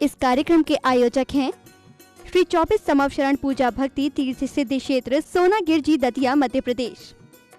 इस कार्यक्रम के आयोजक हैं श्री 24 समवशरण पूजा भक्ति तीर्थ सिद्धि क्षेत्र सोनागिर जी दतिया मध्य प्रदेश।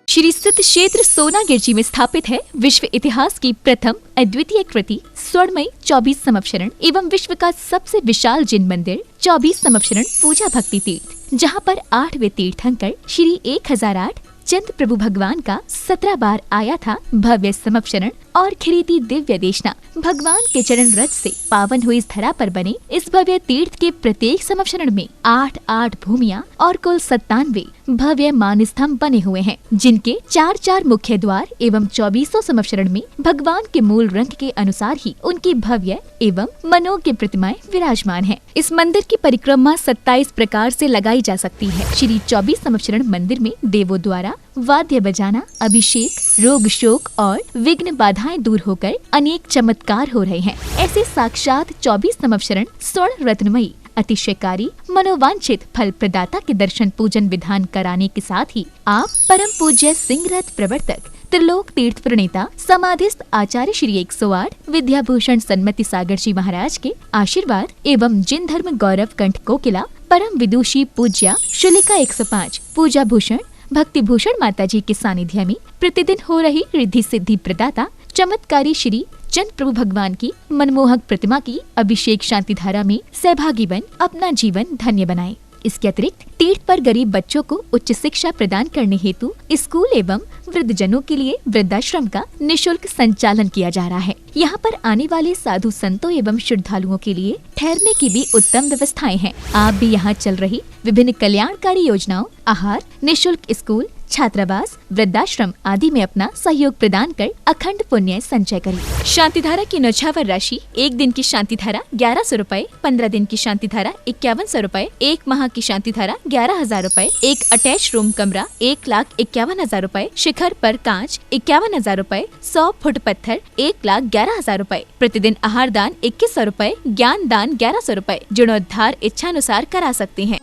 श्री सिद्ध क्षेत्र सोनागिर जी में स्थापित है विश्व इतिहास की प्रथम अद्वितीय कृति स्वर्णमयी 24 समवशरण एवं विश्व का सबसे विशाल जिन मंदिर 24 समवशरण पूजा भक्ति तीर्थ, जहां पर 8वें तीर्थंकर श्री 1008 चंद प्रभु भगवान का 17 बार आया था भव्य समवशरण और खिरीती दिव्य देशना। भगवान के चरण रज से पावन हुई इस धरा पर बने इस भव्य तीर्थ के प्रत्येक समवशरण में 8 भूमियां और कुल 97 भव्य मान स्तंभ बने हुए हैं, जिनके 4 मुख्य द्वार एवं 24 समवशरण में भगवान के मूल रंग के अनुसार ही उनकी भव्य एवं मनोज्ञ प्रतिमाएं विराजमान हैं। इस मंदिर की परिक्रमा 27 प्रकार से लगाई जा सकती है। श्री 24 समवशरण मंदिर में देवों द्वारा वाद्य बजाना, अभिषेक, रोग शोक और विघ्न बाधाएं दूर होकर अनेक चमत्कार हो रहे हैं। ऐसे साक्षात 24 समवशरण स्वर्ण रत्नमयी अतिशयकारी मनोवांछित फल प्रदाता के दर्शन पूजन विधान कराने के साथ ही आप परम पूज्य सिंह रथ प्रवर्तक त्रिलोक तीर्थ प्रणेता समाधिस्थ आचार्य श्री 108 विद्याभूषण सन्मति सागर जी महाराज के आशीर्वाद एवं जिन धर्म गौरव कंठ कोकिला परम विदुषी पूज्या शुलिका 105 पूजा भूषण भक्ति भूषण माता जी के सानिध्य में प्रतिदिन हो रही रिद्धि सिद्धि प्रदाता चमत्कारी श्री चंद प्रभु भगवान की मनमोहक प्रतिमा की अभिषेक शांति धारा में सहभागी बन अपना जीवन धन्य बनाएं। इसके अतिरिक्त तीर्थ पर गरीब बच्चों को उच्च शिक्षा प्रदान करने हेतु स्कूल एवं वृद्धजनों के लिए वृद्धाश्रम का निःशुल्क संचालन किया जा रहा है। यहाँ पर आने वाले साधु संतों एवं श्रद्धालुओं के लिए ठहरने की भी उत्तम व्यवस्थाएं हैं। आप भी यहाँ चल रही विभिन्न कल्याणकारी योजनाओं, आहार, निःशुल्क स्कूल, छात्रावास, वृद्धाश्रम आदि में अपना सहयोग प्रदान कर अखंड पुण्य संचय करें। शांति धारा की नौछावर राशि 1 दिन की शांति धारा 1100 रूपए, 15 दिन की शांति धारा 5100 रूपए, 1 माह की शांति धारा 11,000 रूपए, एक अटैच रूम कमरा 1,51,000 रूपए, शिखर पर कांच 51,000 रूपए, 100 फुट पत्थर 1,11,000 रूपए, प्रतिदिन आहार दान 2100 रूपए, ज्ञान दान 1100 रूपए, जीर्णोद्धार इच्छानुसार करा सकते हैं।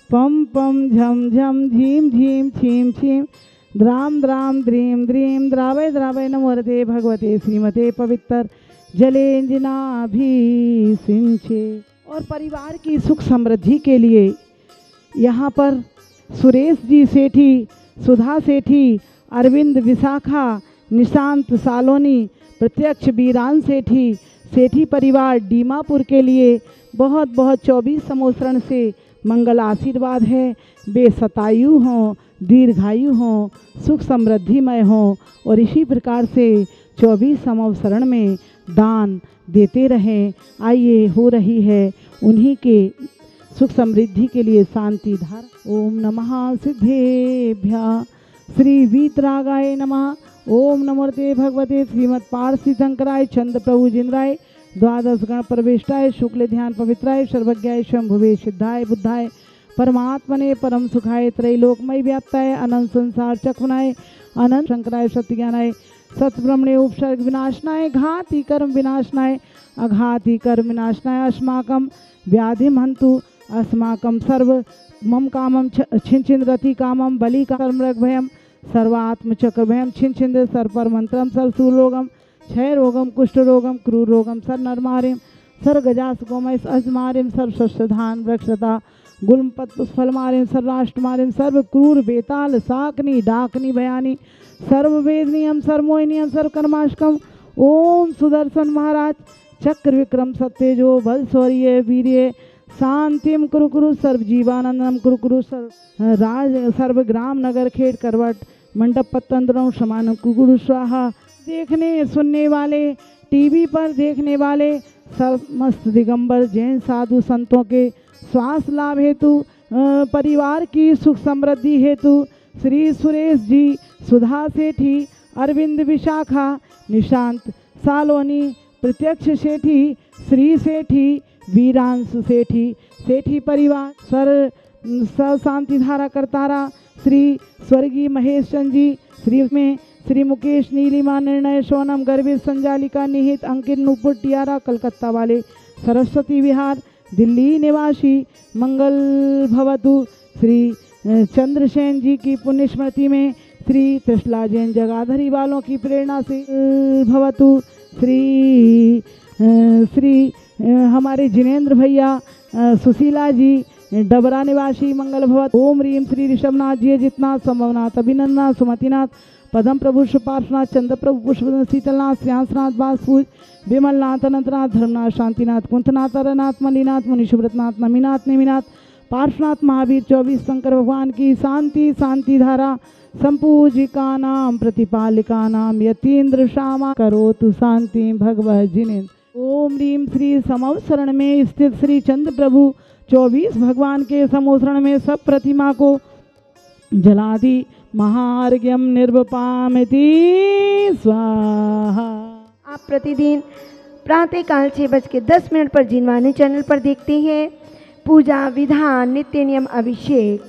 पम पम झम झम झीम झीम छीम छीम द्राम द्राम द्रीम द्रीम द्रावय द्रावय नमोरते भगवते श्रीमते पवित्र जलेंजनाभि सिंचे। और परिवार की सुख समृद्धि के लिए यहाँ पर सुरेश जी सेठी, सुधा सेठी, अरविंद विशाखा, निशांत सालोनी, प्रत्यक्ष बीरान सेठी, सेठी परिवार दीमापुर के लिए बहुत बहुत 24 समवशरण से मंगल आशीर्वाद है। वे शतायु हों, दीर्घायु हों, सुख समृद्धिमय हों और इसी प्रकार से 24 समवशरण में दान देते रहें। आइए हो रही है उन्हीं के सुख समृद्धि के लिए शांति धारा। ओम नमः सिद्धेभ्यः श्री वीतरागाय नमः। ओम नमोते भगवते श्रीमद पारसी शंकराय चंद्र प्रभु जिंद्राय द्वादश गण प्रविष्टाय शुक्ल ध्यान पवित्राय सर्वज्ञाय शंभुवे सिद्धाय बुद्धाय परमात्मने परम सुखाय त्रैलोकमय व्याप्ताय अनंत संसार चक्रनाय अनंत शंकराय सत्य ज्ञानाय सतब्रह्मणे उपसर्ग विनाशनाय घाति कर्म विनाशनाय अघाति कर्म विनाशनाय अस्माकं व्याधिम हन्तु अस्माकं सर्व मम कामम छिन रति कामम बलि कर्मरग भयम सर्वात्म चक्र भयम छिन सर्पर मंत्रम सर्वसूलोगम क्षय रोगम कुष्ठ रोगम क्रूर रोगम सर नरमारिम सर गजास गोमय अजमारिम सर्व शस्त्रधान वृक्षता गुल्म पुष्फल मारिम सर राष्ट्र मारिम सर्व क्रूर बेताल साकनी डाकनी भयानी सर्व वेदनियम सर्वमोहिनियम सर्व कर्माशकम। ओम सुदर्शन महाराज चक्र विक्रम सत्यजो बल शौर्य वीर्य शांतिम कुरु कुरु सर्व जीवानंदम कुरु कुरु सर्व ग्राम नगर खेड़ करवट मंडप पत्तंद्रम समान कुरु स्वाहा। देखने सुनने वाले, टीवी पर देखने वाले समस्त दिगंबर जैन साधु संतों के स्वास्थ्य लाभ हेतु, परिवार की सुख समृद्धि हेतु श्री सुरेश जी, सुधा सेठी, अरविंद विशाखा, निशांत सालोनी, प्रत्यक्ष सेठी, श्री सेठी, वीरांशु सेठी, सेठी परिवार सर शांति धारा करतारा श्री स्वर्गीय महेश चंद जी, श्री मुकेश नीलिमा निर्णय सोनम गर्भित संजालिका निहित अंकित नूपुर टियारा कलकत्ता वाले सरस्वती विहार दिल्ली निवासी मंगल भवतु। श्री चंद्रसेन जी की पुण्य स्मृति में श्री त्रिशला जैन जगाधरी वालों की प्रेरणा से भवतु। श्री हमारे जिनेंद्र भैया, सुशीला जी, डबरा निवासी मंगल भवत। ओम रीम श्री ऋषभनाथ जी जितनाथ संभवनाथ अभिनंदनाथ सुमतिनाथ पदम प्रभु पार्श्वनाथ चंद्र प्रभु पुष्पनाथ शीतलनाथ श्यासनाथ बासपूज विमलनाथ अनंतनाथ धर्मनाथ शांतिनाथ कुंथनाथ अरनाथ मणिनाथ मुनिशुभ्रतनाथ नमीनाथ नेमिनाथ पार्श्वनाथ महावीर 24 शंकर भगवान की शांति शांति धारा संपूजिका नाम प्रतिपालिका नाम यतीन्द्र श्यामा करोतु शांति भगवत जिनेन्द्र। ओम रीम श्री समवसरण में स्थित श्री चंद्र प्रभु 24 भगवान के समोसरण में सब प्रतिमा को जलादि महार्घ्यम निर्वपामिति स्वाहा। आप प्रतिदिन प्रातःकाल 6:10 पर जिनवाणी चैनल पर देखते हैं पूजा विधान नित्य नियम अभिषेक।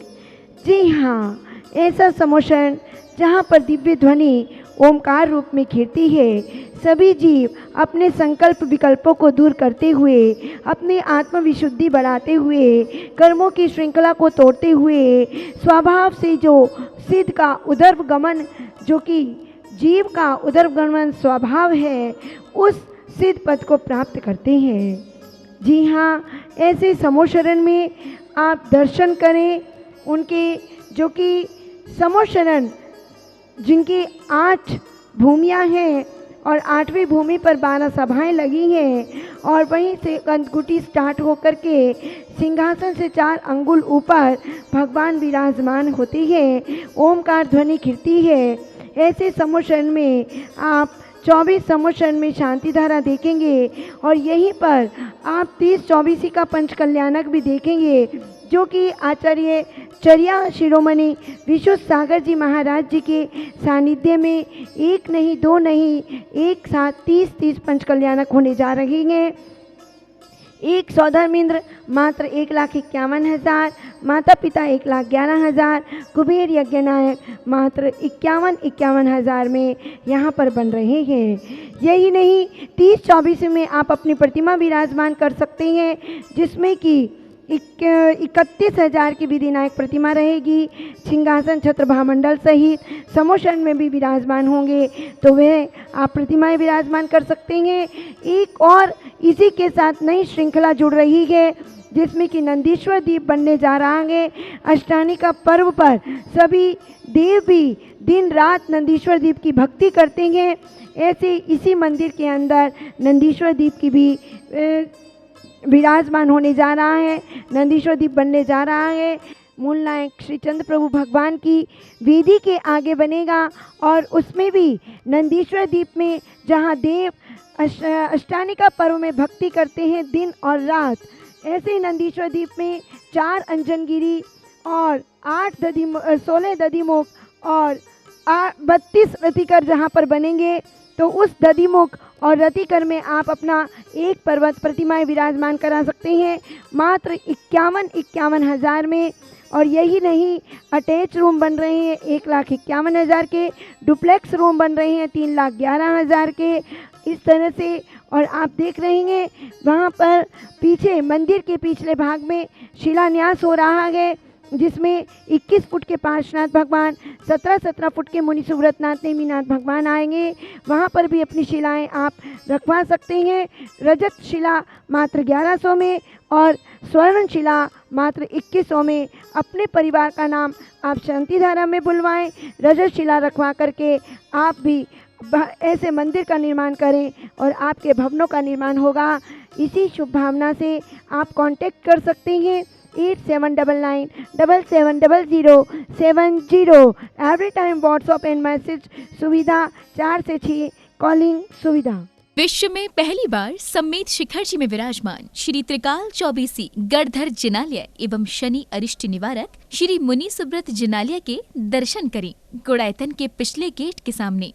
जी हाँ, ऐसा समोषण जहाँ पर दिव्य ध्वनि ओमकार रूप में खिड़ती है। सभी जीव अपने संकल्प विकल्पों को दूर करते हुए, अपनी आत्मविशुद्धि बढ़ाते हुए, कर्मों की श्रृंखला को तोड़ते हुए स्वभाव से जो सिद्ध का उदर्भगमन, जो कि जीव का उदर्भगमन स्वभाव है, उस सिद्ध पद को प्राप्त करते हैं। जी हाँ, ऐसे समोशरण में आप दर्शन करें उनके, जो कि समोशरण जिनकी 8 भूमियाँ हैं और 8वीं भूमि पर 12 सभाएं लगी हैं और वहीं से कंदकुटी स्टार्ट होकर के सिंहासन से 4 अंगुल ऊपर भगवान विराजमान होते हैं, ओमकार ध्वनि खिड़ती है। ऐसे समोषण में आप 24 समोषण में शांति धारा देखेंगे और यहीं पर आप 30-24 का पंच कल्याणक भी देखेंगे, जो कि आचार्य चर्या शिरोमणि विश्व सागर जी महाराज जी के सानिध्य में 1 नहीं 2 नहीं, एक साथ 30 पंच कल्याणक होने जा रहे हैं। एक सौधर्मेंद्र मात्र 1,51,000, माता पिता 1,11,000, कुबेर यज्ञ नायक मात्र 51,000 में यहाँ पर बन रहे हैं। यही नहीं, 30-24 में आप अपनी प्रतिमा विराजमान कर सकते हैं, जिसमें कि 31,000 की विधिनायक प्रतिमा रहेगी। सिंहासन छत्र भामंडल सहित समोषण में भी विराजमान होंगे, तो वह आप प्रतिमाएं विराजमान कर सकते हैं। एक और इसी के साथ नई श्रृंखला जुड़ रही है, जिसमें कि नंदीश्वर दीप बनने जा रहा है। अष्टानी का पर्व पर सभी देव भी दिन रात नंदीश्वर दीप की भक्ति करते हैं। ऐसे इसी मंदिर के अंदर नंदीश्वर दीप की भी विराजमान होने जा रहा है, नंदीश्वर दीप बनने जा रहा है। मूल नायक श्री चंद्र प्रभु भगवान की वेदी के आगे बनेगा और उसमें भी नंदीश्वर दीप में जहां देव अष्टानिका पर्व में भक्ति करते हैं दिन और रात, ऐसे ही नंदीश्वर दीप में 4 अंजनगिरी और 16 दधिमुख और 32 रतिकर जहाँ पर बनेंगे, तो उस दधिमुख और रतिकर में आप अपना एक पर्वत प्रतिमाएं विराजमान करा सकते हैं मात्र 51,000 में। और यही नहीं, अटैच रूम बन रहे हैं 1,51,000 के, डुप्लेक्स रूम बन रहे हैं 3,11,000 के, इस तरह से। और आप देख रहे हैं वहाँ पर पीछे मंदिर के पिछले भाग में शिलान्यास हो रहा है, जिसमें 21 फुट के पार्श्वनाथ भगवान, 17 फुट के मुनि सुव्रतनाथ नेमिनाथ भगवान आएंगे। वहाँ पर भी अपनी शिलाएं आप रखवा सकते हैं। रजत शिला मात्र 1100 में और स्वर्ण शिला मात्र 2100 में। अपने परिवार का नाम आप शांति धारा में बुलवाएं, रजत शिला रखवा करके आप भी ऐसे मंदिर का निर्माण करें और आपके भवनों का निर्माण होगा। इसी शुभ भावना से आप कांटेक्ट कर सकते हैं 8799770070। Every time WhatsApp and message सुविधा, 4 से 6 कॉलिंग सुविधा। विश्व में पहली बार सम्मेत शिखर जी में विराजमान श्री त्रिकाल चौबीसी गढ़धर जिनालय एवं शनि अरिष्ट निवारक श्री मुनि सुब्रत जिनालय के दर्शन करें गुड़ायतन के पिछले गेट के सामने।